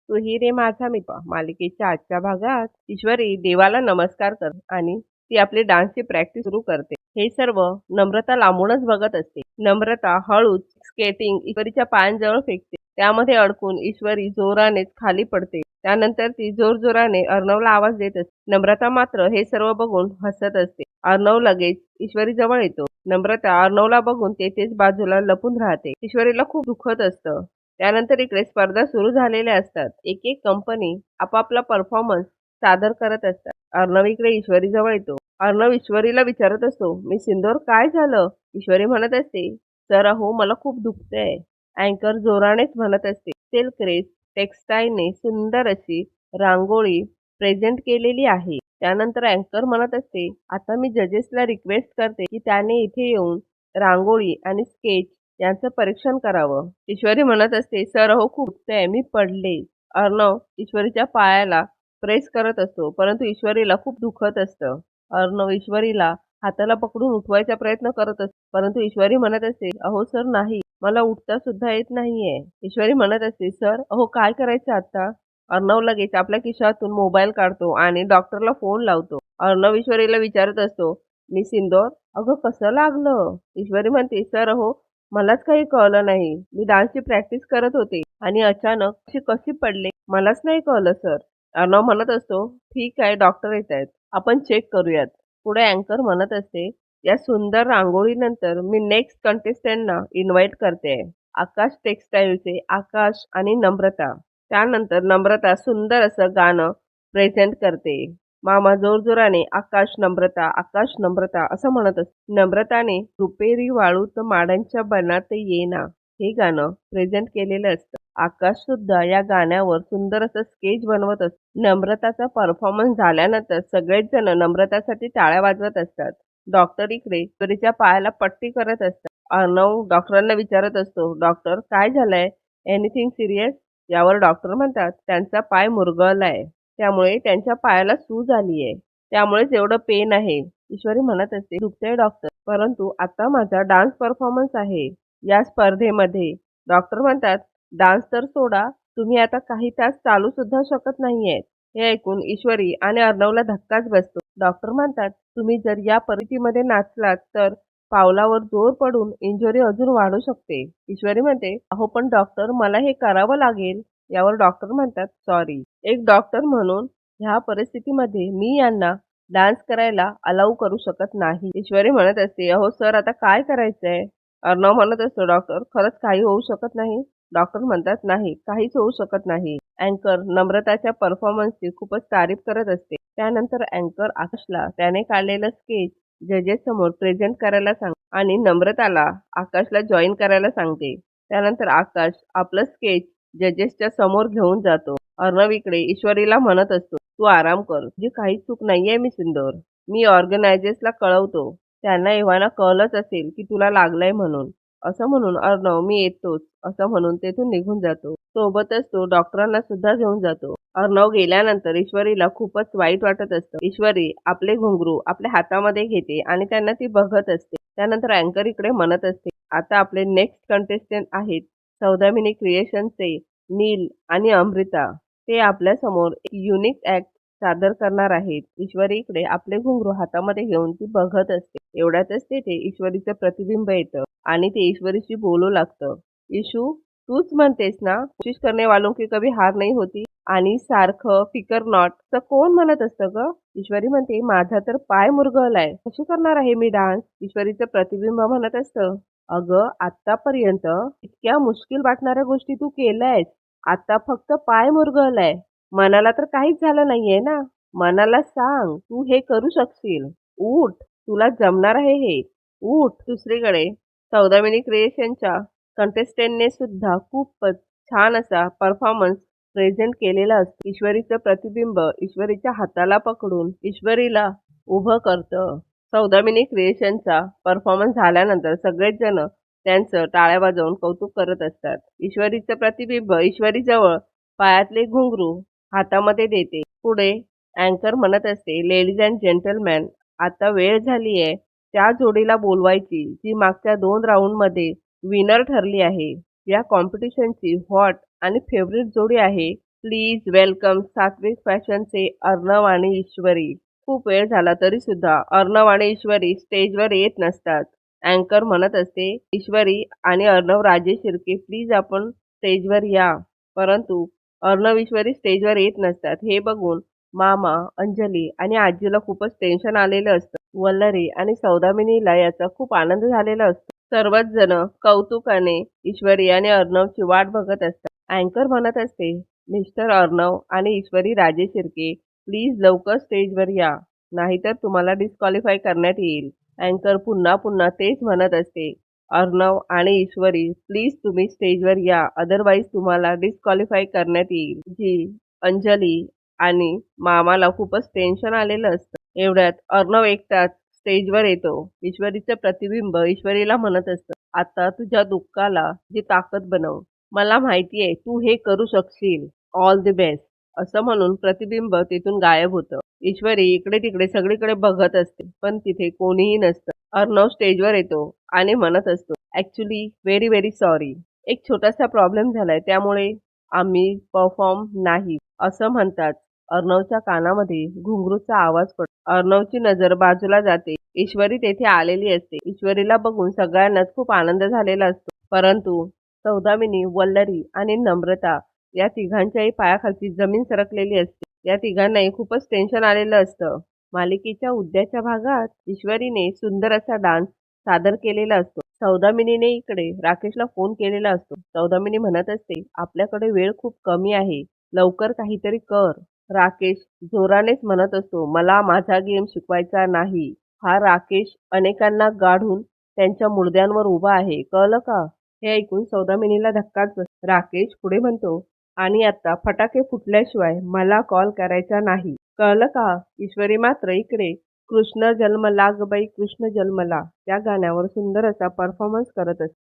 तू ही रे माझा मित्र मालिकेच्या आजच्या भागात ईश्वरी देवाला नमस्कार कर आणि ती आपली डान्सची प्रॅक्टिस सुरू करते. हे सर्व नम्रता लांबूनच बघत असते. नम्रता हळूच स्केटिंग ईश्वरीच्या पायांजवळ फेकते. त्यामध्ये अडकून ईश्वरी जोराने खाली पडते. त्यानंतर ती जोरजोराने अर्णवला आवाज देत असते. नम्रता मात्र हे सर्व बघून हसत असते. अर्णव लगेच ईश्वरी जवळ येतो. नम्रता अर्णवला बघून तेथेच बाजूला लपून राहते. ईश्वरीला खूप दुखत असतं. त्यानंतर इकडे स्पर्धा सुरू झालेल्या असतात. एक-एक कंपनी आपापला परफॉर्मन्स सादर करत असतात. अर्णव इकडे ईश्वरीजवळ येतो. अर्णव ईश्वरीला विचारत असतो, "मी सिंदूर काय झालं?" ईश्वरी म्हणत असते, "सर अहो मला खूप दुखतंय." अँकर जोरानेच म्हणत असते, "सिल्क रेस टेक्सटाईलने सुंदर अशी रांगोळी प्रेझेंट केलेली आहे." त्यानंतर अँकर म्हणत असते, "आता मी जजेसला रिक्वेस्ट करते की त्याने इथे येऊन रांगोळी आणि स्केच यांचं परीक्षण करावं." ईश्वरी म्हणत असते, "सर अहो खूप दुखतंय, मी पडले." अर्णव ईश्वरीच्या पायाला प्रेस करत असतो, परंतु ईश्वरीला खूप दुखत असतं. अर्णव ईश्वरीला हाताला पकडून उठवायचा प्रयत्न करत असतो, परंतु ईश्वरी म्हणत असते, "अहो सर नाही, मला उठता सुद्धा येत नाहीये." ईश्वरी म्हणत असते, "सर अहो काय करायचं आता?" अर्णव लगेच आपल्या खिशातून मोबाईल काढतो आणि डॉक्टरला फोन लावतो. अर्णव ईश्वरीला विचारत असतो, "मी सिंदूर, अगं कसं लागलं?" ईश्वरी म्हणते, "सर अहो मलाच काही कळलं नाही. मी डान्सची प्रॅक्टिस करत होते आणि अचानक अशी कशी पडले मलाच नाही कळलं सर." अर्णव म्हणत असतो, "ठीक आहे, डॉक्टर येतायत. आपण चेक करूयात." पुढे अँकर म्हणत असते, "या सुंदर रांगोळीनंतर मी नेक्स्ट कंटेस्टंटना इन्व्हाइट करते. आकाश टेक्सटाईलचे आकाश आणि नम्रता." त्यानंतर नम्रता सुंदर असं गाणं प्रेझेंट करते. मामा जोरजोराने आकाश नम्रता असं म्हणत असते. नम्रताने रुपेरी वाळूत माडांच्या बनात येना हे गाणं प्रेझेंट केलेलं असतं. आकाश सुद्धा या गाण्यावर सुंदर असं स्केच बनवत असतो. नम्रताचा परफॉर्मन्स झाल्यानंतर सगळेच जण नम्रतासाठी टाळ्या वाजवत असतात. डॉक्टर इकडे ईश्वरीच्या पायाला पट्टी करत असतात. अर्णव डॉक्टरांना विचारत असतो, "डॉक्टर काय झालंय? Anything serious?" यावर डॉक्टर म्हणतात, "त्यांचा पाय मुरगळलाय. त्यामुळे त्यांच्या पायाला सूज आलीये. त्यामुळेच एवढं पेन आहे." ईश्वरी म्हणत असते, "दुखतंय डॉक्टर, परंतु आता माझा डान्स परफॉर्मन्स आहे या स्पर्धेमध्ये." डॉक्टर म्हणतात, "डान्स तर सोडा, तुम्ही आता काही तास चालू सुद्धा शकत नाहीयेत." हे ऐकून ईश्वरी आणि अर्णवला धक्काच बसतो. डॉक्टर म्हणतात, "तुम्ही जर या परिस्थितीमध्ये नाचलात तर पावलावर जोर पडून इंजुरी अजून वाढू शकते." ईश्वरी म्हणते, "अहो पण डॉक्टर मला हे करावं लागेल." यावर डॉक्टर म्हणतात, "सॉरी, एक डॉक्टर म्हणून ह्या परिस्थितीमध्ये मी यांना डान्स करायला अलाऊ करू शकत नाही." ईश्वरी म्हणत असते, "अहो सर आता काय करायचंय?" अर्णव म्हणत असतो, "डॉक्टर खरंच काही होऊ शकत नाही?" डॉक्टर म्हणतात, "नाही, काहीच होऊ शकत नाही." अँकर नम्रताच्या परफॉर्मन्सची खूपच तारीफ करत असते. त्यानंतर अँकर आकाशला त्याने काढलेलं स्केच जजेस समोर प्रेझेंट करायला सांगते आणि नम्रताला आकाशला जॉईन करायला सांगते. त्यानंतर आकाश आपलं स्केच जजेसच्या समोर घेऊन जातो. अर्णव इकडे ईश्वरीला म्हणत असतो, "तू आराम कर, तुझी काहीच चूक नाहीये मी सिंदूर. मी ऑर्गनायझर्सला कळवतो. त्यांना एव्हाना कळलंच असेल की तुला लागलंय म्हणून." असं म्हणून अर्णव "मी येतोच" असं म्हणून तेथून निघून जातो. सोबतच तो डॉक्टरांना सुद्धा घेऊन जातो. अर्णव गेल्यानंतर ईश्वरीला खूपच वाईट वाटत असतं. ईश्वरी आपले घुंगरू आपल्या हातामध्ये घेते आणि त्यांना ती बघत असते. त्यानंतर अँकर इकडे म्हणत असते, "आता आपले नेक्स्ट कंटेस्टंट आहेत सौदामिनी क्रिएशनचे नील आणि अमृता. ते आपल्या समोर एक युनिक ऍक्ट सादर करणार आहेत." ईश्वरी इकडे आपले घुंगरू हातामध्ये घेऊन ती बघत असते. एवढ्यातच तेथे ईश्वरीचं प्रतिबिंब येतं आणि ते ईश्वरीशी बोलू लागतं, "ईशू, तूच म्हणतेस ना, कोशिश करने वालों की कभी हार नाही होती आणि सारखं फिकर नॉट तर कोण म्हणत असतं ग?" ईश्वरी म्हणते, "माझा तर पाय मुरगळलाय, कशी करणार आहे मी डान्स?" ईश्वरीचं प्रतिबिंब म्हणत असतं, "अगं आतापर्यंत इतक्या मुश्किल वाटणाऱ्या गोष्टी तू केल्यायस. आता फक्त पाय मुरगळलाय. मनाला तर काहीच झालं नाहीये ना. मनाला सांग तू हे करू शकशील. उठ, तुला जमणार आहे हे. उठ." दुसरीकडे सौदामिनी क्रिएशनच्या कंटेस्टंटने सुद्धा खूपच छान असा परफॉर्मन्स प्रेझेंट केलेला असतो. ईश्वरीचं प्रतिबिंब ईश्वरीच्या हाताला पकडून ईश्वरीला उभं करतं. सौदामिनी क्रिएशनचा परफॉर्मन्स झाल्यानंतर सगळेच जण त्यांचं टाळ्या वाजवून कौतुक करत असतात. ईश्वरीचं प्रतिबिंब ईश्वरीजवळ पायातले घुंगरू हातामध्ये देते. पुढे अँकर म्हणत असते, "लेडीज अँड जेंटलमॅन, आता वेळ झालीये त्या जोडीला बोलवायची जी मागच्या 2 राऊंडमध्ये विनर ठरली आहे. या कॉम्पिटिशनची हॉट आणि फेवरेट जोडी आहे प्लीज वेलकम सात्विक फॅशनचे अर्णव आणि ईश्वरी. खूप वेळ झाला तरी सुद्धा अर्णव आणि ईश्वरी स्टेजवर येत नसतात. अँकर म्हणत असते, ईश्वरी आणि अर्णव राजे शिर्के प्लीज आपण स्टेजवर या. परंतु अर्णव ईश्वरी स्टेजवर येत नसतात. हे बघून मामा, अंजली आणि आजीला खूपच टेन्शन आलेलं असतं. वल्लरी आणि सौदामिनीला याचा खूप आनंद झालेला असतो. सर्वच जण कौतुकाने ईश्वरी आणि अर्णवची वाट बघत असतात. अँकर म्हणत असते, मिस्टर अर्णव आणि ईश्वरी राजे शिर्के प्लीज लवकर स्टेजवर या, नाहीतर तुम्हाला डिस्क्वालिफाय करण्यात येईल. अँकर पुन्हा पुन्हा तेच म्हणत असते, अर्णव आणि ईश्वरी प्लीज तुम्ही स्टेजवर या, अदरवाईज तुम्हाला डिस्क्वालिफाय करण्यात येईल. जी अंजली आणि मामाला खूपच टेन्शन आलेलं असतं. एवढ्यात अर्णव एकटाच स्टेजवर येतो. ईश्वरीचं प्रतिबिंब ईश्वरीला म्हणत असतं, आता तुझ्या दुःखाला जी ताकद बनव. मला माहितीये तू हे करू शकशील. All the best. असं म्हणून प्रतिबिंब तिथून गायब होतं. ईश्वरी इकडे तिकडे सगळीकडे बघत असते, पण तिथे कोणीही नसतं. अर्णव स्टेजवर येतो आणि म्हणत असतो, ॲक्च्युली व्हेरी व्हेरी सॉरी. एक छोटासा प्रॉब्लेम झालाय, त्यामुळे आम्ही परफॉर्म नाही. असं म्हणतात अर्णवच्या कानामध्ये घुंगरूचा आवाज पडतो. अर्णवची नजर बाजूला जाते. ईश्वरी तेथे आलेली असते. ईश्वरीला बघून सगळ्यांनाच खूप आनंद झालेला असतो. परंतु सौदामिनी, वल्लरी आणि नम्रता या तिघांच्याही पायाखालची जमीन सरकलेली असते. या तिघांनाही खूपच टेन्शन आलेलं असतं. मालिकेच्या उद्याच्या भागात ईश्वरीने सुंदर असा डान्स सादर केलेला असतो. सौदामिनीने इकडे राकेशला फोन केलेला असतो. सौदामिनी म्हणत असते, आपल्याकडे वेळ खूप कमी आहे, लवकर काहीतरी कर. राकेश जोरानेच म्हणत असतो, मला माझा गेम शिकवायचा नाही. हा राकेश अनेकांना गाढून त्यांच्या मुडद्यांवर उभा आहे, कळलं का? हे ऐकून सौदामिनीला धक्काच बसतो. राकेश पुढे म्हणतो, आणि आता फटाके फुटल्याशिवाय मला कॉल करायचा नाही, कळलं का? ईश्वरी मात्र इकडे कृष्ण जन्मला ग बाई कृष्ण जन्मला या गाण्यावर सुंदर असा परफॉर्मन्स करत असते.